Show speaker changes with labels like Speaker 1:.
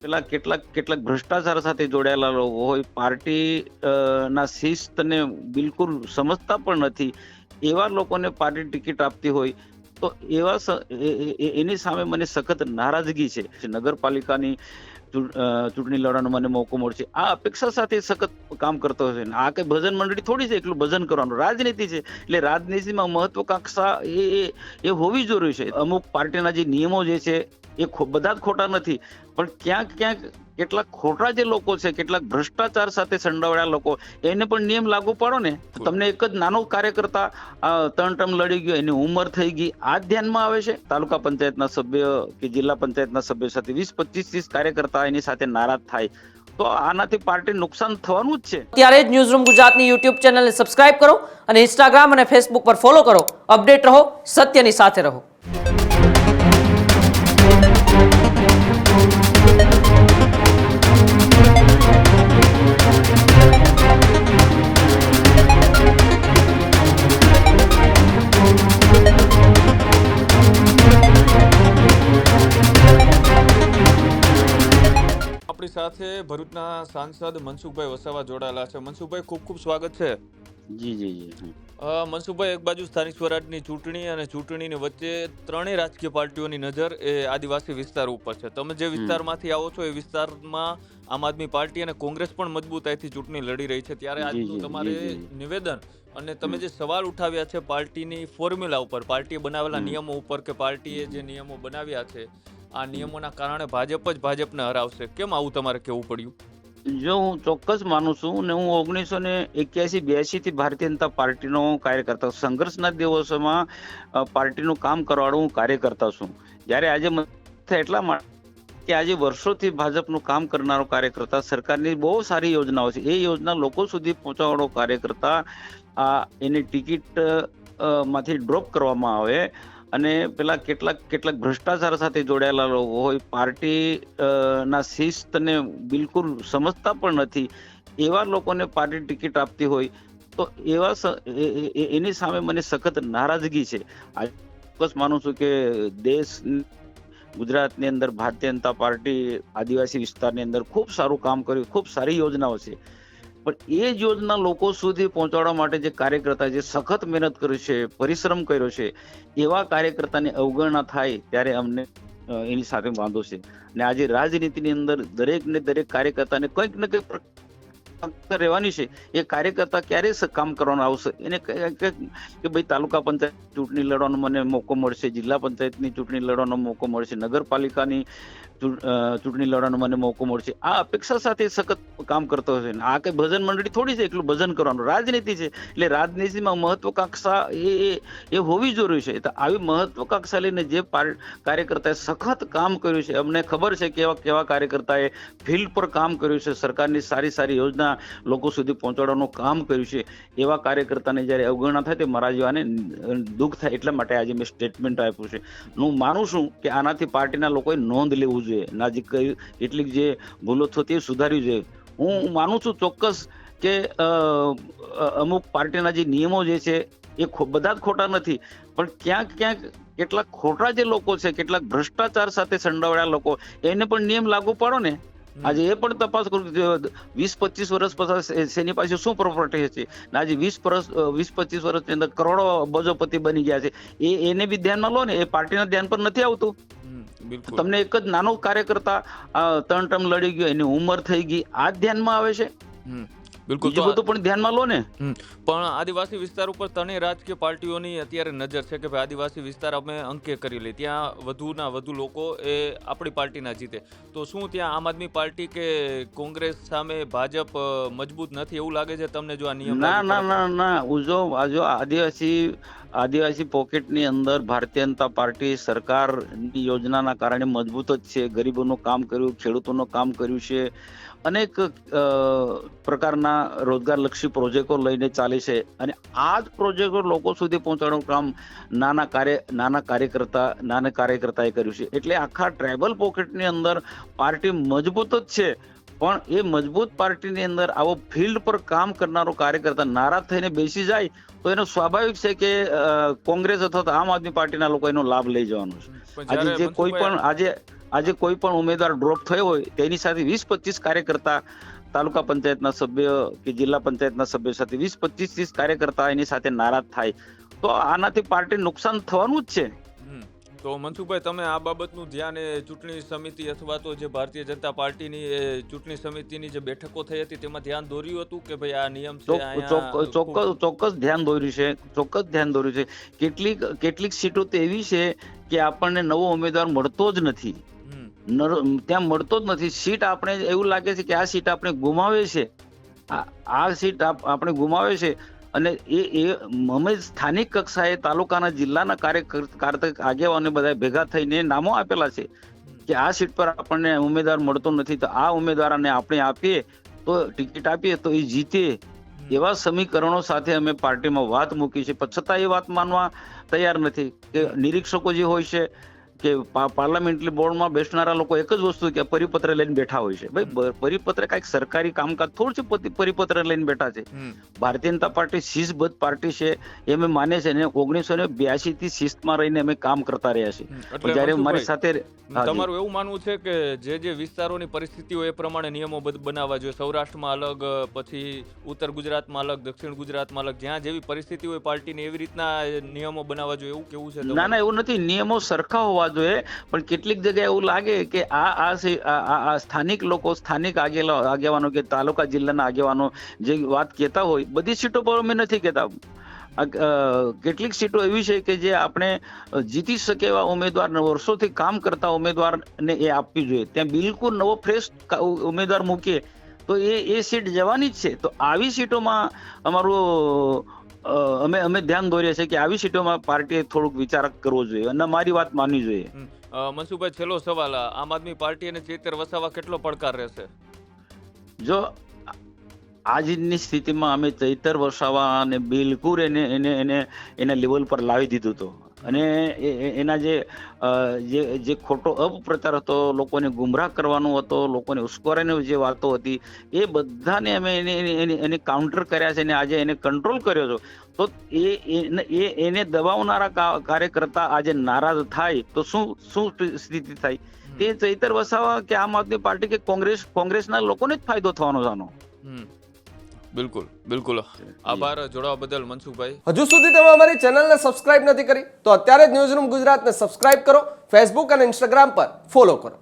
Speaker 1: પેલા કેટલાક કેટલાક ભ્રષ્ટાચાર સાથે જોડાયેલા લોકો હોય, પાર્ટી ના શિસ્તને બિલકુલ સમજતા પણ નથી, એવા લોકોને પાર્ટી ટિકિટ આપતી હોય તો એની સામે મને સખત નારાજગી છે. નગરપાલિકાની ચૂંટણી લડવાનો મને મોકો મળશે આ અપેક્ષા સાથે સખત કામ કરતો હશે. આ કઈ ભજન મંડળી થોડી છે, એટલું ભજન કરવાનું રાજનીતિ છે. એટલે રાજનીતિમાં મહત્વકાંક્ષા એ હોવી જરૂરી છે. અમુક પાર્ટીના જે નિયમો જે છે એ બધા જ ખોટા નથી, પણ ક્યાંક ક્યાંક કેટલાક ખોટા જે લોકો છે, કેટલાક ભ્રષ્ટાચાર સાથે સંડોવાયેલા લોકો, એને પણ નિયમ લાગુ પાડો ને. તમને એક જ નાનો કાર્યકર્તા 3 ટર્મ લડી ગયો, એની ઉંમર થઈ ગઈ, આ ધ્યાનમાં આવે છે. તાલુકા પંચાયતના સભ્ય કે જિલ્લા પંચાયતના સભ્ય સાથે 20-25-30 કાર્યકર્તા એની સાથે નારાજ થાય તો આનાથી પાર્ટી નુકસાન થવાનું જ છે.
Speaker 2: ત્યારે જ ન્યૂઝરૂમ ગુજરાતની યુટ્યુબ ચેનલને સબસ્ક્રાઇબ કરો અને ઇન્સ્ટાગ્રામ અને ફેસબુક પર ફોલો કરો. અપડેટ રહો, સત્યની સાથે રહો.
Speaker 3: આપણી સાથે ભરૂચના સાંસદ મનસુખભાઈ વસાવા જોડાયેલા છે. મનસુખભાઈ, ખૂબ ખૂબ સ્વાગત છે.
Speaker 1: જી જી જી.
Speaker 3: મનસુખભાઈ, એક બાજુ સ્થાનિક સ્વરાજની ચૂંટણી અને ચૂંટણીની વચ્ચે ત્રણેય રાજકીય પાર્ટીઓની નજર એ આદિવાસી વિસ્તાર ઉપર છે. તમે જે વિસ્તારમાંથી આવો છો એ વિસ્તારમાં આમ આદમી પાર્ટી અને કોંગ્રેસ પણ મજબૂતાઈથી ચૂંટણી લડી રહી છે. ત્યારે આજનું તમારે નિવેદન અને તમે જે સવાલ ઉઠાવ્યા છે પાર્ટીની ફોર્મ્યુલા ઉપર, પાર્ટીએ બનાવેલા નિયમો ઉપર કે પાર્ટીએ જે નિયમો બનાવ્યા છે આ નિયમોના કારણે ભાજપ જ ભાજપને હરાવશે, કેમ આવું તમારે કહેવું પડ્યું?
Speaker 1: જો હું ચોક્કસ માનું છું ને, હું 1981-82 થી ભારતીય જનતા પાર્ટીનો કાર્યકર્તા, સંઘર્ષના દિવસોમાં પાર્ટીનું કામ કરવાળો હું કાર્યકર્તા છું. જ્યારે આજે એટલા માટે કે આજે વર્ષોથી ભાજપનું કામ કરનારો કાર્યકર્તા, સરકારની બહુ સારી યોજનાઓ છે, એ યોજના લોકો સુધી પહોંચાડવાનો કાર્યકર્તા, એની ટિકિટ માંથી ડ્રોપ કરવામાં આવે અને પેલા કેટલાક ભ્રષ્ટાચાર સાથે જોડાયેલા લોકો હોય, પાર્ટી ના શિસ્તને બિલકુલ સમજતા પણ નથી, એવા લોકોને પાર્ટી ટિકિટ આપતી હોય તો એની સામે મને સખત નારાજગી છે. ચોક્કસ માનું છું કે દેશ ગુજરાતની અંદર ભારતીય જનતા પાર્ટી આદિવાસી વિસ્તારની અંદર ખૂબ સારું કામ કર્યું, ખૂબ સારી યોજનાઓ છે, પણ એ જ યોજના લોકો સુધી પહોંચાડવા માટે જે કાર્યકર્તા જે સખત મહેનત કર્યું છે, પરિશ્રમ કર્યો છે, એવા કાર્યકર્તાની અવગણના થાય ત્યારે અમને એની સાથે વાંધો છે. અને આજે રાજનીતિની અંદર દરેક કાર્યકર્તાને કંઈક ને કંઈક રહેવાની છે. એ કાર્યકર્તા ક્યારે કામ કરવાનું આવશે? એને કે ભાઈ તાલુકા પંચાયત ચૂંટણી લડવાનો મને મોકો મળશે, જિલ્લા પંચાયતની ચૂંટણી લડવાનો મોકો મળશે, નગરપાલિકાની ચૂંટણી લડવાનો મને મોકો મળશે, આ અપેક્ષા સાથે સખત કામ કરતો હશે. આ કઈ ભજન મંડળી થોડી છે, એટલું ભજન કરવાનું રાજનીતિ છે. એટલે રાજનીતિમાં મહત્વકાંક્ષા એ હોવી જરૂરી છે. તો આવી મહત્વકાંક્ષા લઈને જે કાર્યકર્તાએ સખત કામ કર્યું છે, અમને ખબર છે કેવા કાર્યકર્તાએ ફિલ્ડ પર કામ કર્યું છે, સરકારની સારી સારી યોજના લોકો સુધી પહોંચાડવાનું કામ કર્યું છે, એવા કાર્યકર્તાને જ્યારે અવગણના થાય તે મારા જેવાને દુઃખ થાય. એટલા માટે આજે મેં સ્ટેટમેન્ટ આપ્યું છે. હું માનું છું કે આનાથી પાર્ટીના લોકોએ નોંધ લેવું જોઈએ, નાજીક કેટલીક જે ભૂલો થતી એ સુધારવી જોઈએ. હું માનું છું ચોક્કસ કે અમુક પાર્ટીના જે નિયમો જે છે એ બધા જ ખોટા નથી, પણ ક્યાંક ક્યાંક કેટલાક ખોટા જે લોકો છે, કેટલાક ભ્રષ્ટાચાર સાથે સંડોવાયેલા લોકો, એને પણ નિયમ લાગુ પાડો ને. આજે એ પણ તપાસ કરું, 20-25 વર્ષ પછી એની પાસે શું પ્રોપર્ટી છે, આજે 20-25 વર્ષની અંદર કરોડો અબજોપતિ બની ગયા છે, એને બી ધ્યાનમાં લો ને. એ પાર્ટીના ધ્યાન પર નથી આવતું. તમને એક જ નાનો કાર્યકર્તા 3 ટર્મ લડી ગયો, એની ઉંમર થઈ ગઈ, આ ધ્યાનમાં આવે છે.
Speaker 3: બિલકુલ,
Speaker 1: બીજું બધું પણ ધ્યાનમાં લો ને.
Speaker 3: પણ આદિવાસી વિસ્તાર ઉપર ત્રણેય રાજકીય પાર્ટીઓની અત્યારે નજર છે કે ભાઈ આદિવાસી વિસ્તાર અમે અંકે કરી લઈએ, ત્યાં વધુના વધુ લોકો એ આપણી પાર્ટીના જીતે. તો શું ત્યાં આમ આદમી પાર્ટી કે કોંગ્રેસ સામે ભાજપ મજબૂત નથી એવું લાગે છે તમને? જો આ નિયમ
Speaker 1: ના, આદિવાસી પોકેટની અંદર ભારતીય જનતા પાર્ટી સરકારની યોજનાના કારણે મજબૂત જ છે. ગરીબોનું કામ કર્યું, ખેડૂતોનું કામ કર્યું છે, અનેક પ્રકારના રોજગારલક્ષી પ્રોજેક્ટો લઈને ચાલે છે, અને આ જ પ્રોજેક્ટો લોકો સુધી પહોંચાડવાનું કામ નાના કાર્યકર્તાએ કર્યું છે. એટલે આખા ટ્રાઇબલ પોકેટની અંદર પાર્ટી મજબૂત જ છે, પણ એ મજબૂત પાર્ટીની અંદર આવો ફિલ્ડ પર કામ કરનારો કાર્યકર્તા નારાજ થઈને બેસી જાય તો એનો સ્વાભાવિક છે કે કોંગ્રેસ અથવા તો આમ આદમી પાર્ટીના લોકો એનો લાભ લઈ જવાનો છે. આજે જે કોઈ પણ આજે કોઈ પણ ઉમેદવાર ડ્રોપ થયો હોય તેની સાથે 20-25 કાર્યકર્તા તાલુકા પંચાયતના સભ્ય કે જિલ્લા પંચાયતના સભ્ય સાથે 20-25-30 કાર્યકર્તા એની સાથે નારાજ થાય તો આનાથી પાર્ટી નુકસાન થવાનું જ છે.
Speaker 3: તો મનસુખભાઈ, તમે આ બાબતનું ધ્યાન એ ચૂંટણી સમિતિ અથવા તો જે ભારતીય જનતા પાર્ટીની ચૂંટણી સમિતિની જે બેઠકો થઈ હતી તેમાં ધ્યાન દોર્યું હતું કે ભાઈ આ નિયમ છે?
Speaker 1: ચોક્કસ ધ્યાન દોર્યું છે. કેટલીક સીટો તો એવી છે કે આપણને નવો ઉમેદવાર મળતો જ નથી, ત્યાં મળતો જ નથી. સીટ આપણે એવું લાગે છે કે આ સીટ આપણે ગુમાવે છે, આ સીટ આપણે ગુમાવે છે. અને એ અમે સ્થાનિક કક્ષાએ તાલુકાના જિલ્લાના કાર્યકર્તા આગેવાનો બધા ભેગા થઈને નામો આપેલા છે કે આ સીટ પર આપણને ઉમેદવાર મળતો નથી, તો આ ઉમેદવારને આપણે આપીએ તો ટિકિટ આપીએ તો એ જીતે. એવા સમીકરણો સાથે અમે પાર્ટીમાં વાત મૂકી છે, પણ છતાં એ વાત માનવા તૈયાર નથી. કે નિરીક્ષકો જે હોય છે કે પાર્લામેન્ટરી બોર્ડમાં બેસનારા લોકો એક જ વસ્તુ કે પરિપત્ર લઈને બેઠા હોય છે. ભાઈ પરિપત્ર કઈક સરકારી કામકાજ થોડું છે, પરિપત્ર લઈને બેઠા છે. ભારતીય જનતા પાર્ટી શિસ્તબદ્ધ પાર્ટી છે એમ માને છે ને 1982 થી શિસ્તમાં રહીને અમે કામ કરતા રહ્યા છીએ. જ્યારે મારી સાથે
Speaker 3: તમારું એવું માનવું છે કે જે વિસ્તારોની પરિસ્થિતિઓ એ પ્રમાણે નિયમો બનાવવા જોઈએ, સૌરાષ્ટ્રમાં અલગ, પછી ઉત્તર ગુજરાતમાં અલગ, દક્ષિણ ગુજરાતમાં અલગ, જ્યાં જેવી પરિસ્થિતિ હોય પાર્ટીની એવી રીતના નિયમો બનાવવા જોઈએ, એવું કેવું છે?
Speaker 1: ના, એવું નથી. નિયમો સરખા હોવા જોઈએ, પણ કેટલીક જગ્યાએ એવું લાગે કે આ સ્થાનિક લોકો, સ્થાનિક આગેવાનો કે તાલુકા જિલ્લાના આગેવાનો જે વાત કહેતા હોય બધી સીટો પર અમે નથી કહેતા. કેટલીક સીટો એવી છે કે જે આપણે જીતી શકે એવા ઉમેદવાર, વર્ષોથી કામ કરતા ઉમેદવારને એ આપવી જોઈએ. ત્યાં બિલકુલ નવો ફ્રેશ ઉમેદવાર મૂકીએ તો એ સીટ જવાની જ છે. તો આવી સીટોમાં અમારું અમે ધ્યાન દોરીએ છીએ કે આવી સીટોમાં પાર્ટીએ થોડુંક વિચાર કરવો જોઈએ અને મારી વાત માનવી જોઈએ.
Speaker 3: મનસુખભાઈ, છેલ્લો સવાલ, આમ આદમી પાર્ટી અને ચેતર વસાવા કેટલો પડકાર રહેશે? જો
Speaker 1: આજની સ્થિતિમાં અમે ચૈતર વસાવાને બિલકુલ એને લેવલ પર લાવી દીધું હતું. અને એના જે ખોટો અપપ્રચાર હતો, લોકોને ગુમરાહ કરવાનો હતો, લોકોને ઉશ્કેરવાની જે વાતો હતી, એ બધાને અમે એને કાઉન્ટર કર્યા છે અને આજે એને કંટ્રોલ કર્યો છે. તો એને દબાવનારા કાર્યકર્તા આજે નારાજ થાય તો શું સ્થિતિ થાય? તે ચૈતર વસાવા કે આમ આદમી પાર્ટી કે કોંગ્રેસના લોકોને જ ફાયદો થવાનો છે આનો.
Speaker 3: બિલકુલ. આભાર જોડાવા બદલ મનસુખભાઈ.
Speaker 4: હજુ સુધી તમે અમારી ચેનલને સબસ્ક્રાઇબ નથી કરી તો અત્યારે જ ન્યૂઝરૂમ ગુજરાતને સબસ્ક્રાઇબ કરો, ફેસબુક અને ઇન્સ્ટાગ્રામ પર ફોલો કરો.